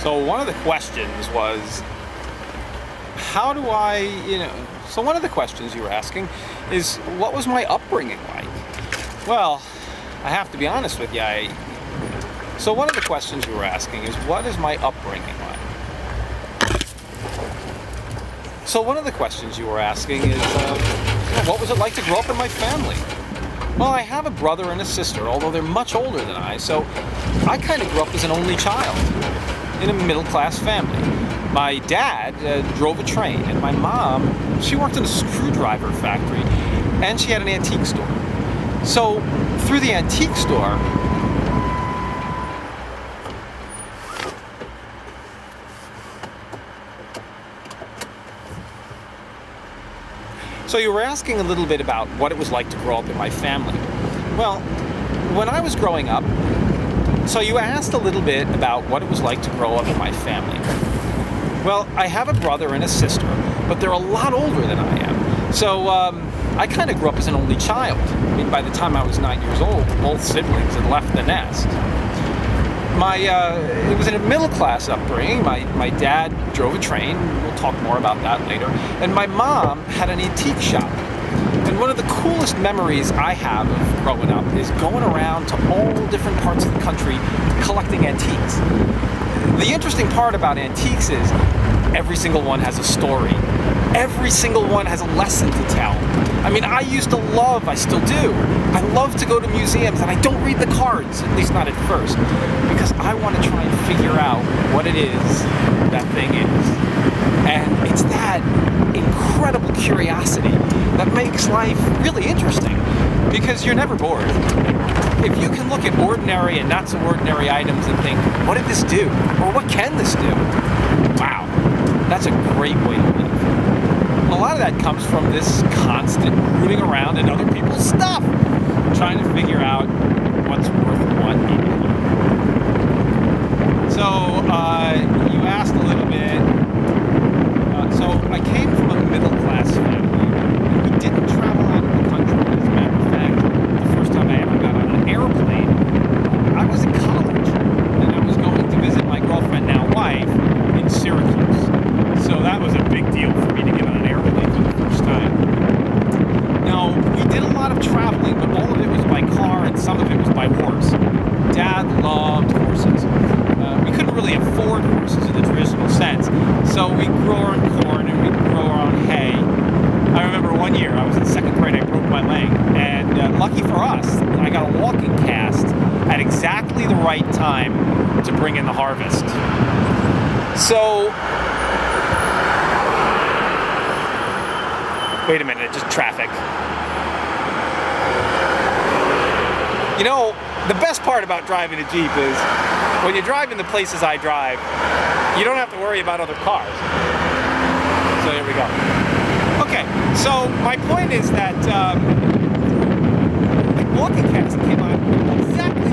So one of the questions was, how do I, so one of the questions you were asking is, what was my upbringing like? Well, I have to be honest with you. So one of the questions you were asking is, what is my upbringing like? So one of the questions you were asking is, what was it like to grow up in my family? Well, I have a brother and a sister, although they're much older than I, so I kind of grew up as an only child in a middle-class family. My dad drove a train, and my mom, she worked in a screwdriver factory, and she had an antique store. So, through the antique store, so you were asking a little bit about what it was like to grow up in my family. Well, when I was growing up, so you asked a little bit about what it was like to grow up in my family. Well, I have a brother and a sister, but they're a lot older than I am. So I kind of grew up as an only child. I mean, by the time I was 9 years old, both siblings had left the nest. It was in a middle-class upbringing. My dad drove a train. We'll talk more about that later. And my mom had an antique shop. And one of the coolest memories I have of growing up is going around to all different parts of the country collecting antiques. The interesting part about antiques is every single one has a story. Every single one has a lesson to tell. I mean, I still do. I love to go to museums, and I don't read the cards, at least not at first, because I want to try and figure out what it is that thing is. And it's that incredible curiosity that makes life really interesting, because you're never bored. If you can look at ordinary and not so ordinary items and think, what did this do? Or what can this do? Wow, that's a great way to live. A lot of that comes from this constant rooting around in other people's stuff, trying to figure out what's worth what. So you asked a little bit. So I came from a middle-class family, and we didn't travel out of the country. As a matter of fact, the first time I ever got on an airplane, I was in college, and I was going to visit my girlfriend, now wife, in Syracuse. So that was a big deal for me to get on an airplane for the first time. Now, we did a lot of traveling, but all of it was by car, and some of it was by horse. Dad loved horses. We couldn't really afford horses in the traditional sense, so we grew our own corn and we grew our own hay. I remember one year, I was in second grade, I broke my leg, and lucky for us, I got a walking cast at exactly the right time to bring in the harvest. So, wait a minute, just traffic. You know, the best part about driving a Jeep is when you drive in the places I drive, you don't have to worry about other cars. So here we go. Okay, so my point is that the walking cast came on exactly